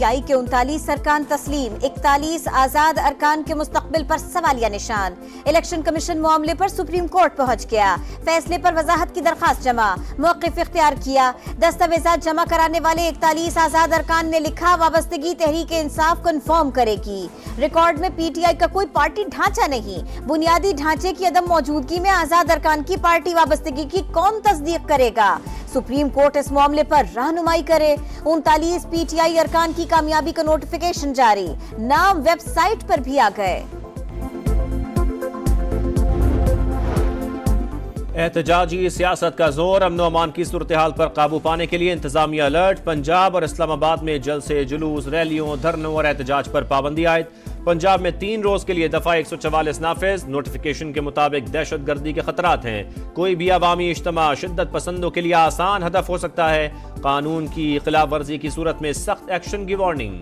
PTI के 39 अरकान तस्लीम, 41 आजाद अरकान के मुस्तकबिल पर सवालिया निशान। इलेक्शन कमीशन मामले पर सुप्रीम कोर्ट पहुंच गया, फैसले पर वजाहत की दरखास्त जमा, मौक़िफ़ इख्तियार किया। दस्तावेजात जमा कराने वाले 41 आजाद अरकान ने लिखा, वाबस्तगी तहरीक इंसाफ कन्फर्म करेगी। रिकॉर्ड में PTI का कोई पार्टी ढांचा नहीं, बुनियादी ढांचे की अदम मौजूदगी में आजाद अरकान की पार्टी वाबस्तगी की कौन तस्दीक करेगा। सुप्रीम कोर्ट इस मामले पर रहनुमाई करे। 39 PTI अरकान की कामयाबी का नोटिफिकेशन जारी, नाम वेबसाइट पर भी आ गए। एहतजाजी सियासत का जोर, अमन अमान की सूरत हाल पर काबू पाने के लिए इंतजामिया अलर्ट। पंजाब और इस्लामाबाद में जलसे, जुलूस, रैलियों, धरनों और एहतजाज पर पाबंदी आयद। पंजाब में 3 रोज के लिए दफा 144 नाफिज। नोटिफिकेशन के मुताबिक दहशत गर्दी के खतरात हैं। कोई भी अवामी इज्तिमा शिद्दत पसंदों के लिए आसान हदफ हो सकता है। कानून की खिलाफ वर्जी की सूरत में सख्त एक्शन की वार्निंग।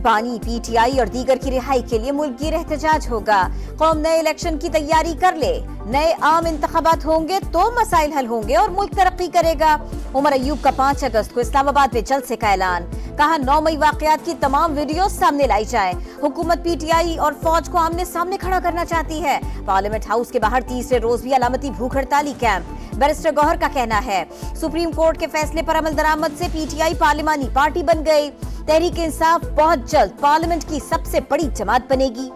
बानी PTI और दीगर की रिहाई के लिए मुल्क गिर एहतजाज होगा। कौम नए इलेक्शन की तैयारी कर ले, नए आम इंतखाबात होंगे तो मसाइल हल होंगे और मुल्क तरक्की करेगा। उमर अयूब का 5 अगस्त को इस्लामाबाद में जलसे का ऐलान, कहा 9 मई वाकयात की तमाम वीडियो सामने लाई जाए। हुकूमत PTI और फौज को आमने सामने खड़ा करना चाहती है। पार्लियामेंट हाउस के बाहर तीसरे रोज भी अलामती भूख हड़ताली कैंप। बैरिस्टर गौहर का कहना है, सुप्रीम कोर्ट के फैसले पर अमल दरामद से PTI पार्लिमानी पार्टी बन गई। तहरीक इंसाफ बहुत जल्द पार्लियामेंट की सबसे बड़ी जमात बनेगी।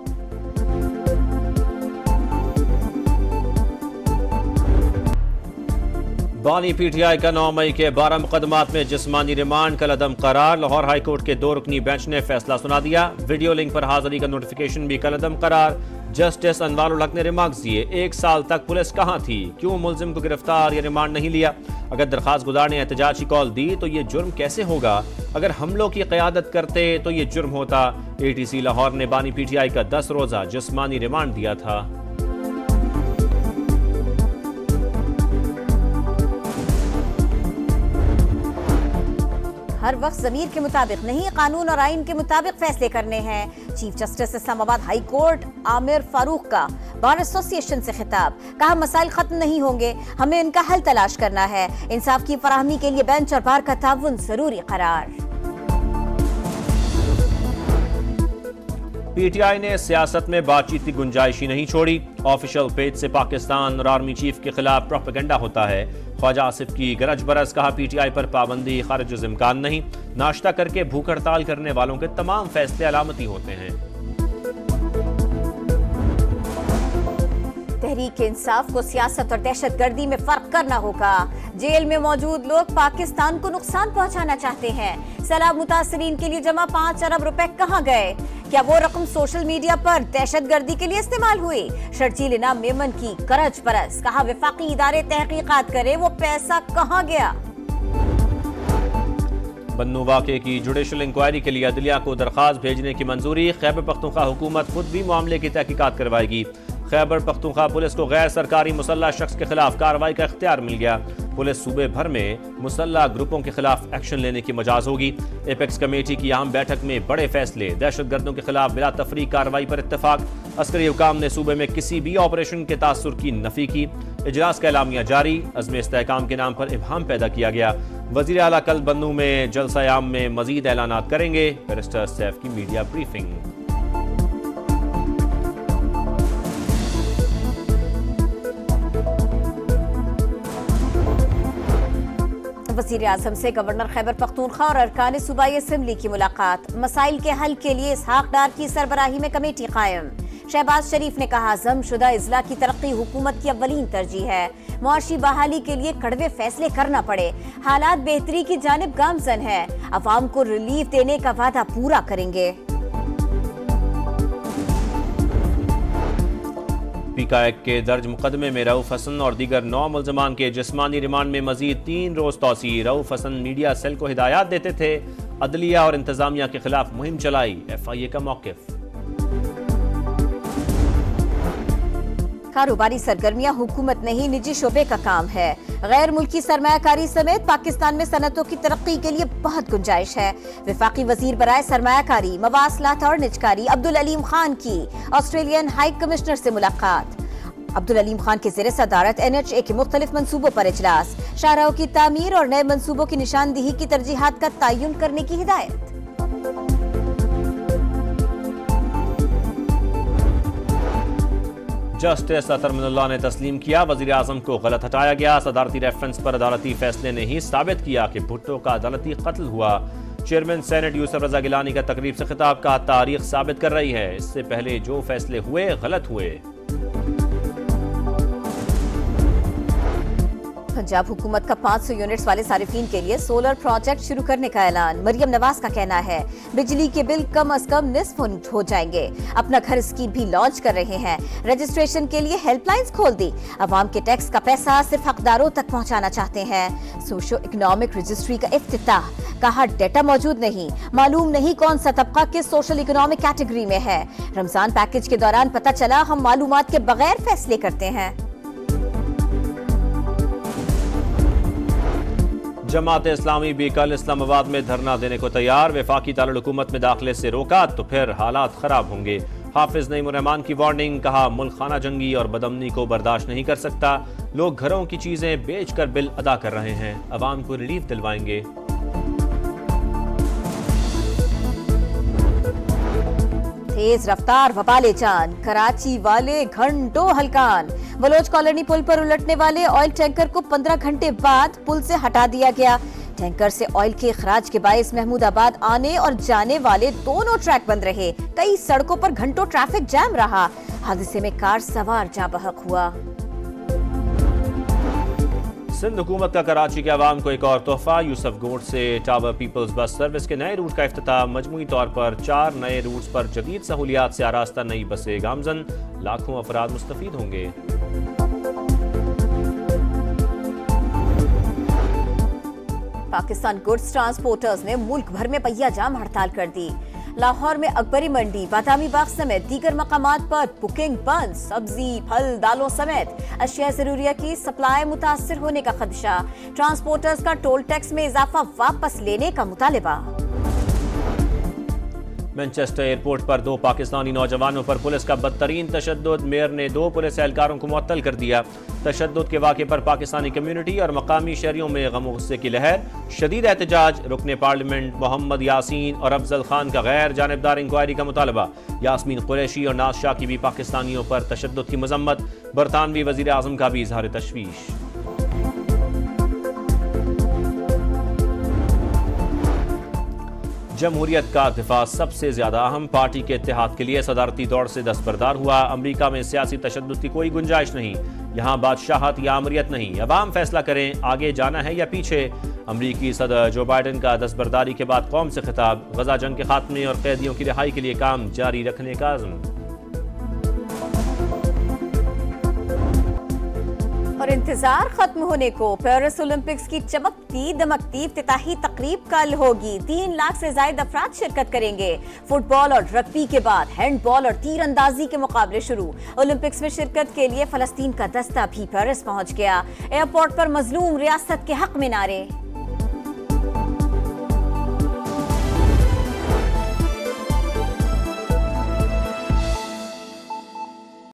बानी PTI का 9 मई के 12 मुकदमात में जिस्मानी रिमांड कल अदम करार। लाहौर हाई कोर्ट के 2 रुकनी बेंच ने फैसला सुना दिया। वीडियो लिंक पर हाजिरी का नोटिफिकेशन भी कल अदम करार। जस्टिस अनवारुल हक ने रिमार्क्स दिए, 1 साल तक पुलिस कहां थी, क्यों मुलजिम को गिरफ्तार या रिमांड नहीं लिया। अगर दरखास्त गुजार ने एहतजाज की कॉल दी तो ये जुर्म कैसे होगा। अगर हमलों की क़यादत करते तो ये जुर्म होता। ATC लाहौर ने बानी PTI का 10 रोजा जिस्मानी रिमांड दिया था। हर वक्त ज़मीर के मुताबिक नहीं, कानून और आइन के मुताबिक फैसले करने हैं। Chief justice Islamabad high court Aamir Farooq का बार एसोसिएशन से खिताब, कहा मसाइल खत्म नहीं होंगे, हमें इनका हल तलाश करना है। इंसाफ की फराहमी के लिए बेंच और बार का ताउन जरूरी करार। PTI ने सियासत में बातचीत की गुंजाइश ही नहीं छोड़ी। ऑफिशियल पेज से पाकिस्तान और आर्मी चीफ के खिलाफ प्रोपेगेंडा होता है। ख्वाजा आसिफ की गरज बरस, कहा PTI पर पाबंदी खारिज इम्कान नहीं। नाश्ता करके भूख हड़ताल करने वालों के तमाम फैसले अलामती होते हैं। तहरीक इंसाफ को सियासत और दहशत गर्दी में फर्क करना होगा। जेल में मौजूद लोग पाकिस्तान को नुकसान पहुंचाना चाहते हैं। सैलाब मुतासरीन के लिए जमा 5 अरब रुपए कहां गए। क्या वो रकम सोशल मीडिया पर दहशत गर्दी के लिए इस्तेमाल हुई। शर्जील इनाम मेमन की गरज बरस, कहा वफाकी इदारे तहकीकात करे वो पैसा कहां गया। बन्नू वाक़े की जुडिशल इंक्वायरी के लिए अदलिया को दरख्वास्त भेजने की मंजूरी। खैबर पख्तूनख्वा हुकूमत खुद भी मामले की तहकीकात करवाएगी। खैबर पख्तूनख्वा पुलिस को गैर सरकारी मुसल्लह शख्स के खिलाफ कार्रवाई का इख्तियार मिल गया। पुलिस सूबे भर में मुसल्लह ग्रुपों के खिलाफ एक्शन लेने की मजाज होगी। एपेक्स कमेटी की अहम बैठक में बड़े फैसले, दहशत गर्दों के खिलाफ बिला तफरीक कार्रवाई पर इत्तेफाक। अस्करी हुकाम ने सूबे में किसी भी ऑपरेशन के तासुर की नफी की। इजलास का एलामिया जारी, अज़्म इस्तेहकाम के नाम पर इब्हाम पैदा किया गया। वज़ीर आला कल बन्नू में जलसा-ए-आम में मजीद ऐलानात करेंगे। बैरिस्टर सैफ की मीडिया ब्रीफिंग। वज़ीर आज़म से गवर्नर खैबर पख्तूनख्वा और अरकान सूबाई असेंबली की मुलाकात। मसाइल के हल के लिए इसहाक डार की सरबराही में कमेटी कायम। शहबाज शरीफ ने कहा जमशुदा इजला की तरक्की हुकूमत की अव्वलीन तरजीह है। मुआशी बहाली के लिए कड़वे फैसले करना पड़े, हालात बेहतरी की जानिब गामजन है। अवाम को रिलीफ देने का वादा पूरा करेंगे। पीकाएक के दर्ज मुकदमे में रऊफ हसन और दीगर 9 मुल्ज़मान के जिस्मानी रिमांड में मजीद 3 रोज तौसी। रऊफ हसन मीडिया सेल को हिदायत देते थे, अदलिया और इंतजामिया के खिलाफ मुहिम चलाई। FIA का मौक़िफ़। कारोबारी सरगर्मियां हुकूमत नहीं निजी शोबे का काम है। गैर मुल्की सरमायाकारी समेत पाकिस्तान में सनतों की तरक्की के लिए बहुत गुंजाइश है। वफाकी वजीर बराए सरमायाकारी, मवासलात और निजकारी अब्दुल अलीम खान की ऑस्ट्रेलियन हाई कमिश्नर से मुलाकात। अब्दुल अलीम खान के ज़ेर सदारत NHA के मुख्तलिफ मंसूबों पर इजलास, शाहराहों की तामीर और नए मंसूबों की निशानदेही की तरजीहात का तयन करने की हिदायत। जस्टिस अतरमुल्लाह ने तस्लीम किया, वजीर आजम को गलत हटाया गया। सदारती रेफरेंस पर अदालती फैसले ने ही साबित किया कि भुट्टो का अदालती कत्ल हुआ। चेयरमैन सेनेट यूसुफ रजा गिलानी का तकरीब से खिताब का तारीख साबित कर रही है, इससे पहले जो फैसले हुए गलत हुए। पंजाब हुकूमत का 500 यूनिट्स वाले सारिफीन के लिए सोलर प्रोजेक्ट शुरू करने का ऐलान। मरियम नवाज का कहना है बिजली के बिल कम अज कम निस्फ हो जाएंगे। अपना घर स्कीम भी लॉन्च कर रहे हैं। रजिस्ट्रेशन के लिए हेल्पलाइंस खोल दी। अवाम के टैक्स का पैसा सिर्फ हकदारों तक पहुंचाना चाहते हैं। सोशो इकोनॉमिक रजिस्ट्री का इफ्तिताह, कहा डेटा मौजूद नहीं, मालूम नहीं कौन सा तबका किस सोशल इकोनॉमिक कैटेगरी में है। रमजान पैकेज के दौरान पता चला हम मालूमात के बगैर फैसले करते हैं। जमात इस्लामी भी कल इस्लामाबाद में धरना देने को तैयार। वफाकी दारुल हुकूमत में दाखिले से रोका तो फिर हालात खराब होंगे। हाफिज नईम उर रहमान की वार्निंग, कहा मुल्क खाना जंगी और बदअमनी को बर्दाश्त नहीं कर सकता। लोग घरों की चीजें बेचकर बिल अदा कर रहे हैं, अवाम को रिलीफ दिलवाएंगे। तेज रफ्तार वबाले जान, कराची वाले घंटों हलकान। बलोच कॉलोनी पुल पर उलटने वाले ऑयल टैंकर को 15 घंटे बाद पुल से हटा दिया गया। टैंकर से ऑयल के इखराज के बायस महमूदाबाद आने और जाने वाले दोनों ट्रैक बंद रहे। कई सड़कों पर घंटों ट्रैफिक जैम रहा। हादसे में कार सवार जाँ बहक हुआ। सिंध हुकूमत का कराची के अवाम को एक और तोहफा। यूसुफ गोड से टावर पीपल्स बस सर्विस के नए रूट का इफ्तिताह। मजमूई तौर पर 4 नए रूट्स पर जदीद सहूलियात से आरास्ता नई बसें गामजन। लाखों अफराद मुस्तफीद होंगे। पाकिस्तान गुड्स ट्रांसपोर्टर्स ने मुल्क भर में पहिया जाम हड़ताल कर दी। लाहौर में अकबरी मंडी, बादामी बाग समेत दीगर मकामात पर बुकिंग बंद। सब्जी, फल, दालों समेत अशिया जरूरिया की सप्लाई मुतासर होने का खदशा। ट्रांसपोर्टर्स का टोल टैक्स में इजाफा वापस लेने का मुतालिबा। मैनचेस्टर एयरपोर्ट पर 2 पाकिस्तानी नौजवानों पर पुलिस का बदतरीन तशद्दुद। मेयर ने 2 पुलिस एहलकारों को मुअत्तल कर दिया। तशद्दुद के वाक़े पर पाकिस्तानी कम्युनिटी और मकामी शहरियों में गम और गुस्से की लहर। शदीद एहतजाज। रुकने पार्लियामेंट मोहम्मद यासीन और अफजल खान का गैर जानिबदार इंक्वायरी का मुतालबा। यास्मीन कुरैशी और नाज शाह की भी पाकिस्तानियों पर तशद्दुद की मजम्मत। बरतानवी वज़ीर आज़म का भी इजहार तशवीश। जमहूरियत का दिफा सबसे ज्यादा अहम। पार्टी के इत्तेहाद के लिए सदारती दौड़ से दस्तबरदार हुआ। अमरीका में सियासी तशद्दुद की कोई गुंजाइश नहीं। यहाँ बादशाहत या अमरियत नहीं, अवाम फैसला करें आगे जाना है या पीछे। अमरीकी सदर जो बाइडन का दस्तबरदारी के बाद कौम से खिताब। गजा जंग के खात्मे और कैदियों की रिहाई के लिए काम जारी रखने का अज़्म। और इंतजार खत्म होने को। पेरिस ओलंपिक्स की चमकती दमकती इफ्तिताही तकरीब कल होगी। 3 लाख से ज्यादा अफराद शिरकत करेंगे। फुटबॉल और रग्बी के बाद हैंडबॉल और तीरंदाजी के मुकाबले शुरू। ओलंपिक्स में शिरकत के लिए फलस्तीन का दस्ता भी पेरिस पहुंच गया। एयरपोर्ट पर मजलूम रियासत के हक में नारे।